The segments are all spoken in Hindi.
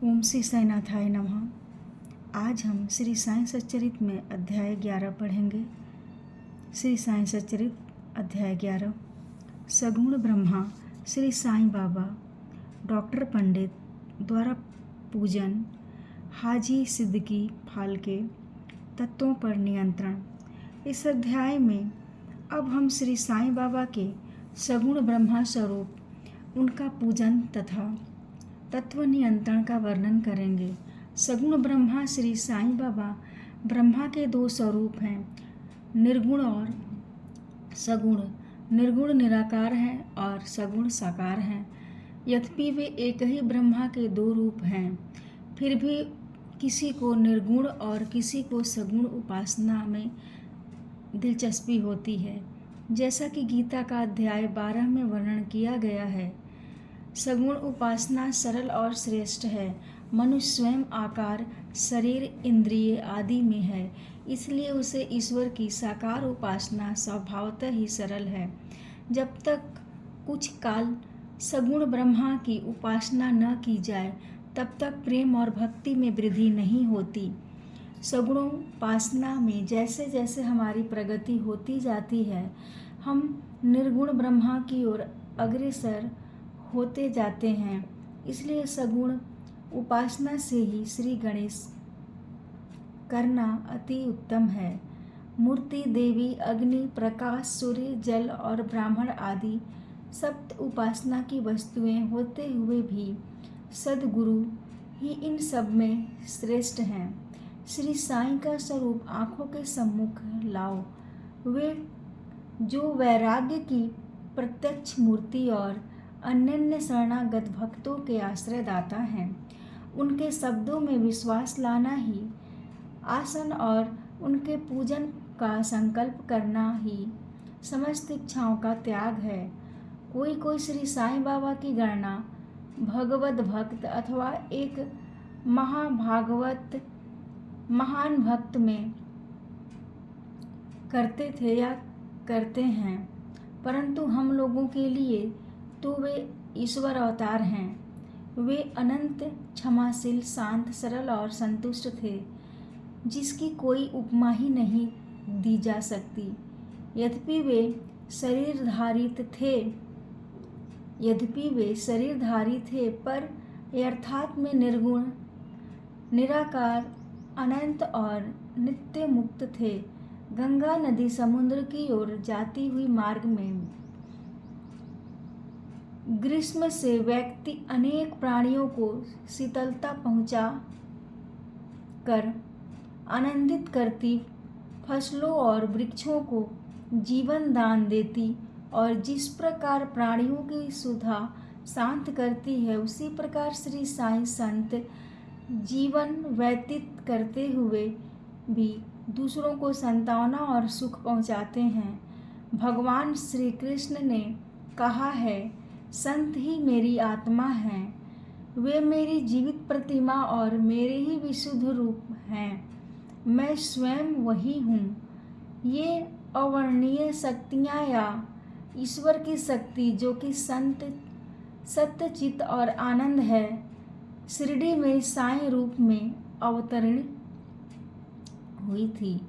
ओम श्री साईनाथाय नमः। आज हम श्री साईं सच्चरित में अध्याय 11 पढ़ेंगे। श्री साईं सच्चरित अध्याय 11। सगुण ब्रह्मा श्री साईं बाबा डॉक्टर पंडित द्वारा पूजन, हाजी सिद्दीकी फाल्के तत्वों पर नियंत्रण। इस अध्याय में अब हम श्री साईं बाबा के सगुण ब्रह्मा स्वरूप, उनका पूजन तथा तत्व नियंत्रण का वर्णन करेंगे। सगुण ब्रह्मा श्री साईं बाबा ब्रह्मा के दो स्वरूप हैं, निर्गुण और सगुण। निर्गुण निराकार हैं और सगुण साकार हैं। यद्यपि वे एक ही ब्रह्मा के दो रूप हैं, फिर भी किसी को निर्गुण और किसी को सगुण उपासना में दिलचस्पी होती है। जैसा कि गीता का अध्याय 12 में वर्णन किया गया है, सगुण उपासना सरल और श्रेष्ठ है। मनुष्य स्वयं आकार, शरीर, इंद्रिय आदि में है, इसलिए उसे ईश्वर की साकार उपासना स्वभावतः ही सरल है। जब तक कुछ काल सगुण ब्रह्मा की उपासना न की जाए, तब तक प्रेम और भक्ति में वृद्धि नहीं होती। सगुणोपासना में जैसे जैसे हमारी प्रगति होती जाती है, हम निर्गुण ब्रह्मा की ओर अग्रसर होते जाते हैं। इसलिए सगुण उपासना से ही श्री गणेश करना अति उत्तम है। मूर्ति, देवी, अग्नि, प्रकाश, सूर्य, जल और ब्राह्मण आदि सप्त उपासना की वस्तुएं होते हुए भी सद्गुरु ही इन सब में श्रेष्ठ हैं। श्री साईं का स्वरूप आँखों के सम्मुख लाओ। वे जो वैराग्य की प्रत्यक्ष मूर्ति और अनन्य शरणागत भक्तों के आश्रयदाता हैं, उनके शब्दों में विश्वास लाना ही आसन और उनके पूजन का संकल्प करना ही समस्त इच्छाओं का त्याग है। कोई कोई श्री साईं बाबा की गणना भगवत भक्त अथवा एक महान भक्त में करते थे या करते हैं, परंतु हम लोगों के लिए तो वे ईश्वर अवतार हैं। वे अनंत, क्षमाशील, शांत, सरल और संतुष्ट थे, जिसकी कोई उपमा ही नहीं दी जा सकती। यद्यपि वे शरीरधारी थे, पर यथार्थ में निर्गुण, निराकार, अनंत और नित्य मुक्त थे। गंगा नदी समुद्र की ओर जाती हुई मार्ग में ग्रीष्म से व्यक्ति अनेक प्राणियों को शीतलता पहुंचा कर आनंदित करती, फसलों और वृक्षों को जीवन दान देती और जिस प्रकार प्राणियों की सुधा शांत करती है, उसी प्रकार श्री साईं संत जीवन व्यतीत करते हुए भी दूसरों को सांत्वना और सुख पहुंचाते हैं। भगवान श्री कृष्ण ने कहा है, संत ही मेरी आत्मा हैं, वे मेरी जीवित प्रतिमा और मेरे ही विशुद्ध रूप हैं। मैं स्वयं वही हूँ। ये अवर्णनीय शक्तियाँ या ईश्वर की शक्ति, जो कि संत, सत्य, चित्त और आनंद है, शिरडी में साईं रूप में अवतरण हुई थी।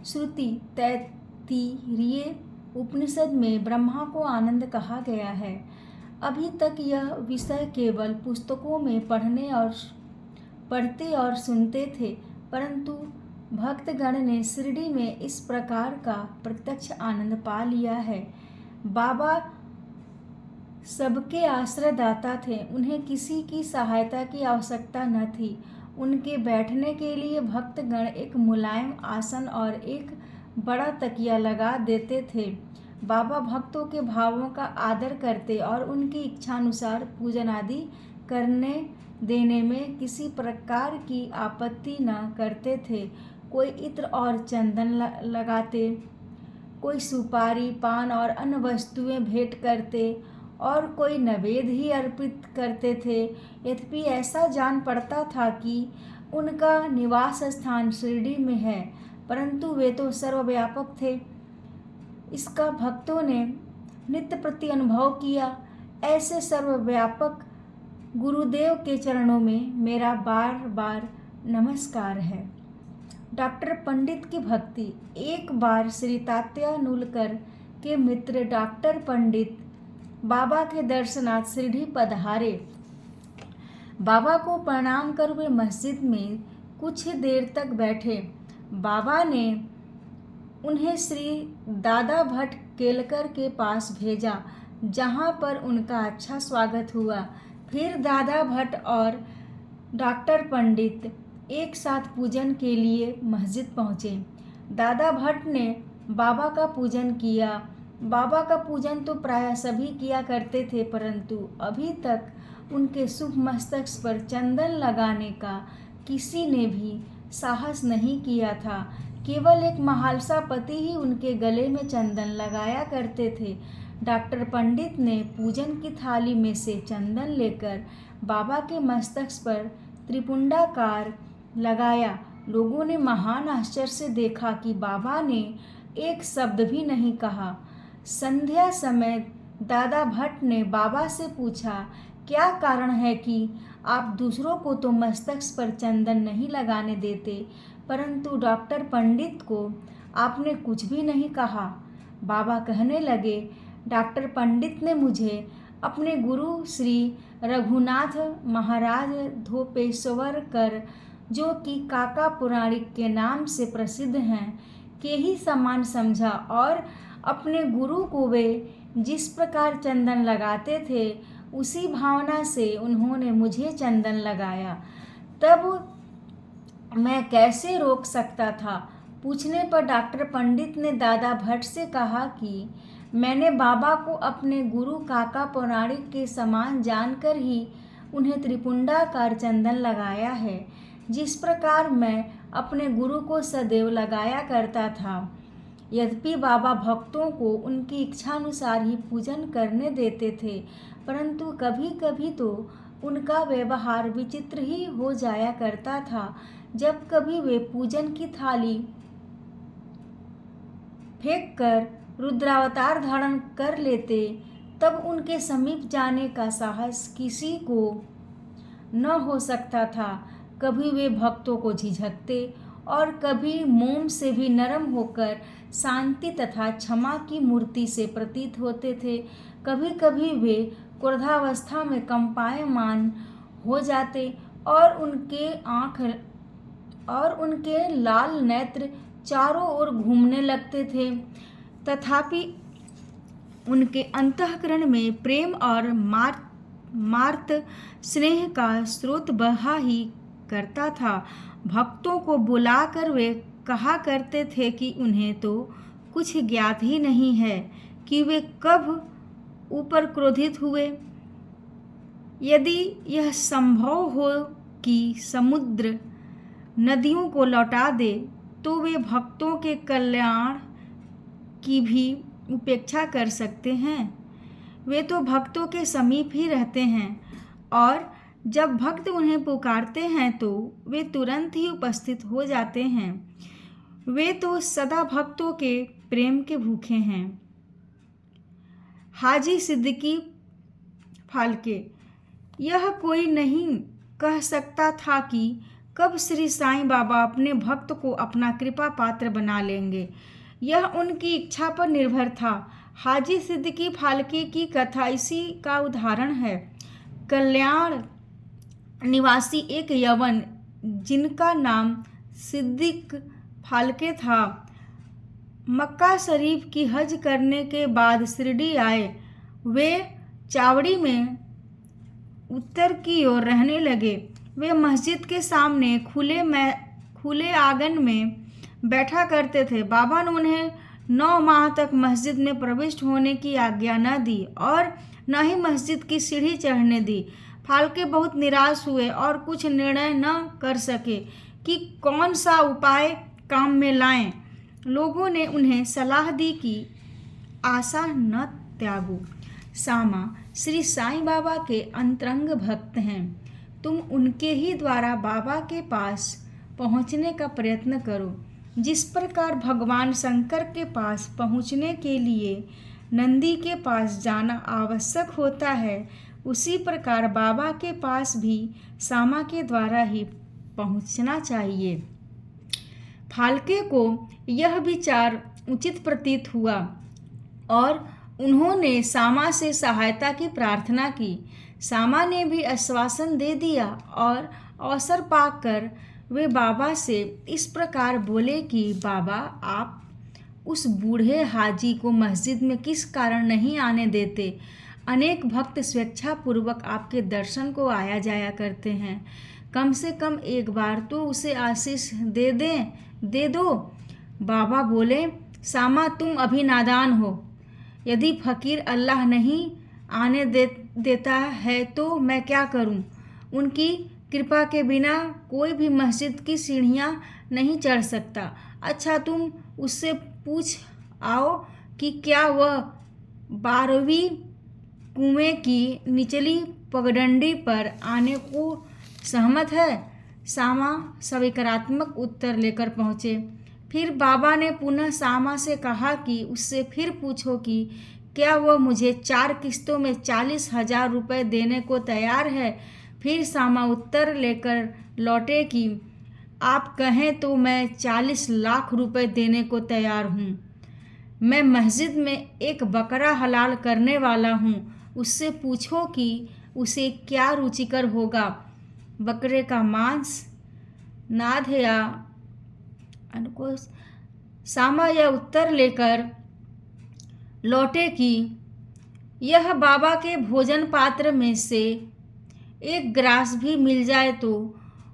श्रुति तैत्तिरीय उपनिषद में ब्रह्मा को आनंद कहा गया है। अभी तक यह विषय केवल पुस्तकों में पढ़ते और सुनते थे, परंतु भक्तगण ने शिरडी में इस प्रकार का प्रत्यक्ष आनंद पा लिया है। बाबा सबके आश्रयदाता थे, उन्हें किसी की सहायता की आवश्यकता न थी। उनके बैठने के लिए भक्तगण एक मुलायम आसन और एक बड़ा तकिया लगा देते थे। बाबा भक्तों के भावों का आदर करते और उनकी इच्छानुसार पूजन आदि करने देने में किसी प्रकार की आपत्ति न करते थे। कोई इत्र और चंदन लगाते, कोई सुपारी, पान और अन्य वस्तुएं भेंट करते और कोई नैवेद्य ही अर्पित करते थे। यद्यपि ऐसा जान पड़ता था कि उनका निवास स्थान शिरडी में है, परंतु वे तो सर्वव्यापक थे। इसका भक्तों ने नित्य प्रति अनुभव किया। ऐसे सर्वव्यापक गुरुदेव के चरणों में मेरा बार बार नमस्कार है। डॉक्टर पंडित की भक्ति। एक बार श्री तात्या नूलकर के मित्र डॉक्टर पंडित बाबा के दर्शनार्थ शिरडी पधारे। बाबा को प्रणाम कर वे मस्जिद में कुछ देर तक बैठे। बाबा ने उन्हें श्री दादा भट्ट केलकर के पास भेजा, जहां पर उनका अच्छा स्वागत हुआ। फिर दादा भट्ट और डॉक्टर पंडित एक साथ पूजन के लिए मस्जिद पहुँचे। दादा भट्ट ने बाबा का पूजन किया। बाबा का पूजन तो प्रायः सभी किया करते थे, परंतु अभी तक उनके शुभ मस्तक पर चंदन लगाने का किसी ने भी साहस नहीं किया था। केवल एक महालसा पति ही उनके गले में चंदन लगाया करते थे। डॉक्टर पंडित ने पूजन की थाली में से चंदन लेकर बाबा के मस्तक पर त्रिपुंडाकार लगाया। लोगों ने महान आश्चर्य से देखा कि बाबा ने एक शब्द भी नहीं कहा। संध्या समय दादा भट्ट ने बाबा से पूछा, क्या कारण है कि आप दूसरों को तो मस्तक पर चंदन नहीं लगाने देते, परंतु डॉक्टर पंडित को आपने कुछ भी नहीं कहा। बाबा कहने लगे, डॉक्टर पंडित ने मुझे अपने गुरु श्री रघुनाथ महाराज धोपेश्वरकर, जो कि काका पुराणिक के नाम से प्रसिद्ध हैं, के ही समान समझा और अपने गुरु को वे जिस प्रकार चंदन लगाते थे उसी भावना से उन्होंने मुझे चंदन लगाया। तब मैं कैसे रोक सकता था? पूछने पर डॉक्टर पंडित ने दादा भट्ट से कहा कि मैंने बाबा को अपने गुरु काका पौराणिक के समान जानकर ही उन्हें त्रिपुंडाकार चंदन लगाया है, जिस प्रकार मैं अपने गुरु को सदैव लगाया करता था। यद्यपि बाबा भक्तों को उनकी इच्छानुसार ही पूजन करने देते थे, परंतु कभी कभी तो उनका व्यवहार विचित्र ही हो जाया करता था। जब कभी वे पूजन की थाली फेंक कर रुद्रावतार धारण कर लेते, तब उनके समीप जाने का साहस किसी को न हो सकता था। कभी वे भक्तों को झिझकते और कभी मोम से भी नरम होकर शांति तथा क्षमा की मूर्ति से प्रतीत होते थे। कभी कभी वे क्रोधावस्था में कंपायमान हो जाते और उनके लाल नेत्र चारों ओर घूमने लगते थे। तथापि उनके अंतःकरण में प्रेम और मार्त स्नेह का स्रोत बहा ही करता था। भक्तों को बुलाकर वे कहा करते थे कि उन्हें तो कुछ ज्ञात ही नहीं है कि वे कब ऊपर क्रोधित हुए। यदि यह संभव हो कि समुद्र नदियों को लौटा दे, तो वे भक्तों के कल्याण की भी उपेक्षा कर सकते हैं। वे तो भक्तों के समीप ही रहते हैं और जब भक्त उन्हें पुकारते हैं तो वे तुरंत ही उपस्थित हो जाते हैं। वे तो सदा भक्तों के प्रेम के भूखे हैं। हाजी सिद्दीकी फाल्के। यह कोई नहीं कह सकता था कि कब श्री साईं बाबा अपने भक्त को अपना कृपा पात्र बना लेंगे। यह उनकी इच्छा पर निर्भर था। हाजी सिद्दीकी फाल्के की कथा इसी का उदाहरण है। कल्याण निवासी एक यवन, जिनका नाम सिद्दीक फाल्के था, मक्का शरीफ की हज करने के बाद शिरडी आए। वे चावड़ी में उत्तर की ओर रहने लगे। वे मस्जिद के सामने खुले आंगन में बैठा करते थे। बाबा ने उन्हें 9 माह तक मस्जिद में प्रविष्ट होने की आज्ञा न दी और न ही मस्जिद की सीढ़ी चढ़ने दी। फाल्के बहुत निराश हुए और कुछ निर्णय न कर सके कि कौन सा उपाय काम में लाएं। लोगों ने उन्हें सलाह दी कि आशा न त्यागो। सामा श्री साईं बाबा के अंतरंग भक्त हैं। तुम उनके ही द्वारा बाबा के पास पहुंचने का प्रयत्न करो। जिस प्रकार भगवान शंकर के पास पहुंचने के लिए नंदी के पास जाना आवश्यक होता है, उसी प्रकार बाबा के पास भी सामा के द्वारा ही पहुंचना चाहिए। फाल्के को यह विचार उचित प्रतीत हुआ और उन्होंने सामा से सहायता की प्रार्थना की। सामा ने भी आश्वासन दे दिया और अवसर पाकर वे बाबा से इस प्रकार बोले कि बाबा, आप उस बूढ़े हाजी को मस्जिद में किस कारण नहीं आने देते? अनेक भक्त स्वेच्छापूर्वक आपके दर्शन को आया जाया करते हैं। कम से कम एक बार तो उसे आशीष दे दो। बाबा बोले, सामा, तुम अभी नादान हो। यदि फकीर अल्लाह नहीं आने देता है तो मैं क्या करूं? उनकी कृपा के बिना कोई भी मस्जिद की सीढ़ियां नहीं चढ़ सकता। अच्छा, तुम उससे पूछ आओ कि क्या वह 12वीं कुएं की निचली पगडंडी पर आने को सहमत है? सामा सविकारात्मक उत्तर लेकर पहुँचे। फिर बाबा ने पुनः सामा से कहा कि उससे फिर पूछो कि क्या वह मुझे 4 किस्तों में 40,000 रुपये देने को तैयार है। फिर सामा उत्तर लेकर लौटे कि आप कहें तो मैं 40 लाख रुपए देने को तैयार हूँ। मैं मस्जिद में एक बकरा हलाल करने वाला हूँ। उससे पूछो कि उसे क्या रुचिकर होगा, बकरे का मांस, नाद या अनको। सामा यह उत्तर लेकर लौटे कि यह बाबा के भोजन पात्र में से एक ग्रास भी मिल जाए तो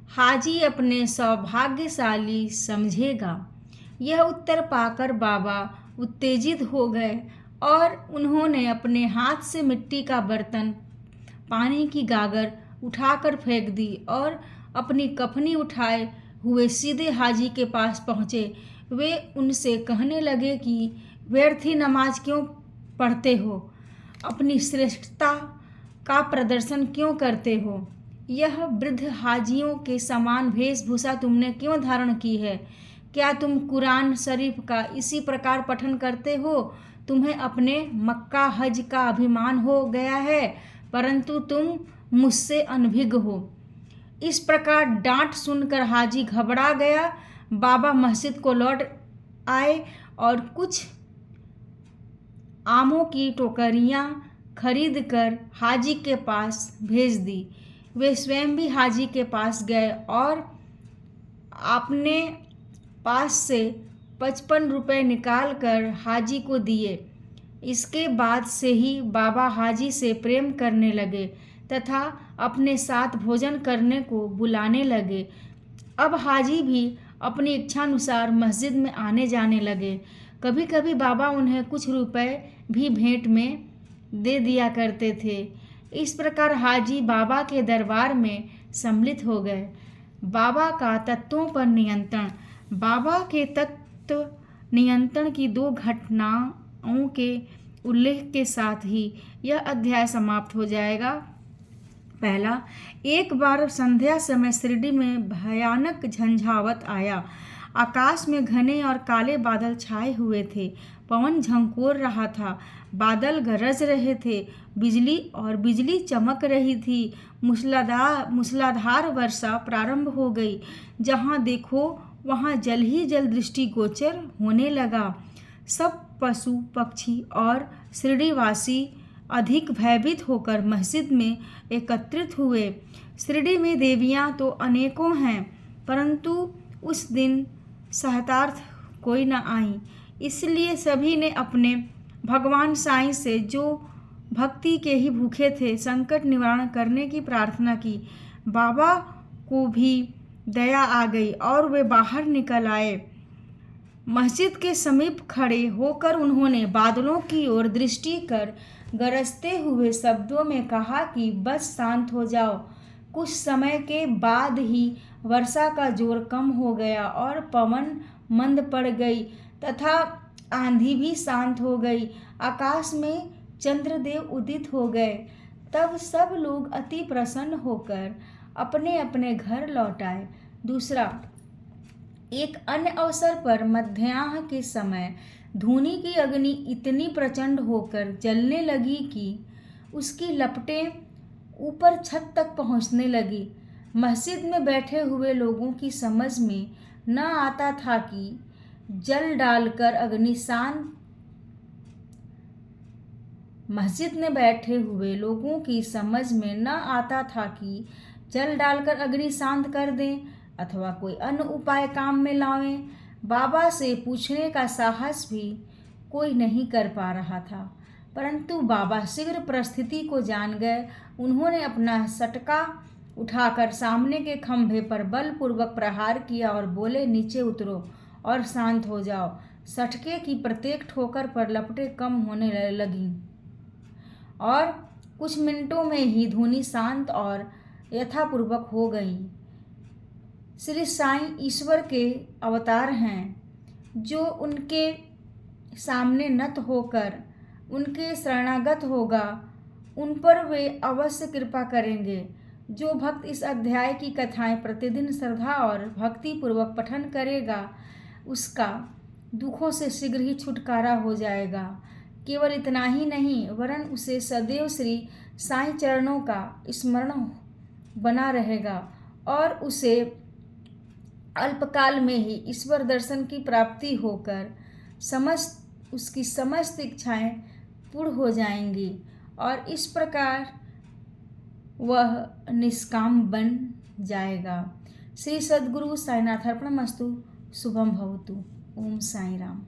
हाजी अपने सौभाग्यशाली समझेगा। यह उत्तर पाकर बाबा उत्तेजित हो गए और उन्होंने अपने हाथ से मिट्टी का बर्तन, पानी की गागर उठाकर फेंक दी और अपनी कफनी उठाए हुए सीधे हाजी के पास पहुँचे। वे उनसे कहने लगे कि व्यर्थ ही नमाज क्यों पढ़ते हो? अपनी श्रेष्ठता का प्रदर्शन क्यों करते हो? यह वृद्ध हाजियों के समान वेशभूषा तुमने क्यों धारण की है? क्या तुम कुरान शरीफ का इसी प्रकार पठन करते हो? तुम्हें अपने मक्का हज का अभिमान हो गया है, परंतु तुम मुझसे अनभिज्ञ हो। इस प्रकार डांट सुनकर हाजी घबरा गया। बाबा मस्जिद को लौट आए और कुछ आमों की टोकरियां खरीद कर हाजी के पास भेज दी। वे स्वयं भी हाजी के पास गए और अपने पास से 55 रुपये निकाल कर हाजी को दिए। इसके बाद से ही बाबा हाजी से प्रेम करने लगे तथा अपने साथ भोजन करने को बुलाने लगे। अब हाजी भी अपनी इच्छानुसार मस्जिद में आने जाने लगे। कभी कभी बाबा उन्हें कुछ रुपए भी भेंट में दे दिया करते थे। इस प्रकार हाजी बाबा के दरबार में सम्मिलित हो गए। बाबा का तत्वों पर नियंत्रण। बाबा के तत्व नियंत्रण की 2 घटनाओं के उल्लेख के साथ ही यह अध्याय समाप्त हो जाएगा। पहला, एक बार संध्या समय शिरडी में भयानक झंझावत आया। आकाश में घने और काले बादल छाए हुए थे। पवन झंकोर रहा था, बादल गरज रहे थे, बिजली चमक रही थी। मूसलाधार वर्षा प्रारंभ हो गई। जहाँ देखो वहाँ जल ही जल दृष्टिगोचर होने लगा। सब पशु पक्षी और शिरडीवासी अधिक भयभीत होकर मस्जिद में एकत्रित हुए। शिरडी में देवियाँ तो अनेकों हैं, परंतु उस दिन सहतार्थ कोई न आई। इसलिए सभी ने अपने भगवान साईं से, जो भक्ति के ही भूखे थे, संकट निवारण करने की प्रार्थना की। बाबा को भी दया आ गई और वे बाहर निकल आए। मस्जिद के समीप खड़े होकर उन्होंने बादलों की ओर दृष्टि कर गरजते हुए शब्दों में कहा कि बस शांत हो जाओ। कुछ समय के बाद ही वर्षा का जोर कम हो गया और पवन मंद पड़ गई तथा आंधी भी शांत हो गई। आकाश में चंद्रदेव उदित हो गए। तब सब लोग अति प्रसन्न होकर अपने अपने घर लौट आए। दूसरा, एक अन्य अवसर पर मध्याह्न के समय धूनी की अग्नि इतनी प्रचंड होकर जलने लगी कि उसकी लपटें ऊपर छत तक पहुंचने लगी। मस्जिद में बैठे हुए लोगों की समझ में न आता था कि जल डालकर अग्नि शांत मस्जिद में बैठे हुए लोगों की समझ में न आता था कि जल डालकर अग्नि शांत कर दें अथवा कोई अन्य उपाय काम में लावें। बाबा से पूछने का साहस भी कोई नहीं कर पा रहा था, परंतु बाबा शीघ्र परिस्थिति को जान गए। उन्होंने अपना सटका उठाकर सामने के खंभे पर बलपूर्वक प्रहार किया और बोले, नीचे उतरो और शांत हो जाओ। सटके की प्रत्येक ठोकर पर लपटें कम होने लगीं और कुछ मिनटों में ही धुनी शांत और यथापूर्वक हो गई। श्री साईं ईश्वर के अवतार हैं, जो उनके सामने नत होकर उनके शरणागत होगा, उन पर वे अवश्य कृपा करेंगे। जो भक्त इस अध्याय की कथाएं प्रतिदिन श्रद्धा और भक्ति पूर्वक पठन करेगा, उसका दुखों से शीघ्र ही छुटकारा हो जाएगा। केवल इतना ही नहीं, वरन उसे सदैव श्री साईं चरणों का स्मरण बना रहेगा और उसे अल्पकाल में ही ईश्वर दर्शन की प्राप्ति होकर उसकी समस्त इच्छाएं पूर्ण हो जाएंगी और इस प्रकार वह निष्काम बन जाएगा। श्री सद्गुरु साईनाथ अर्पणमस्तु। शुभम भवतु। ओम साई राम।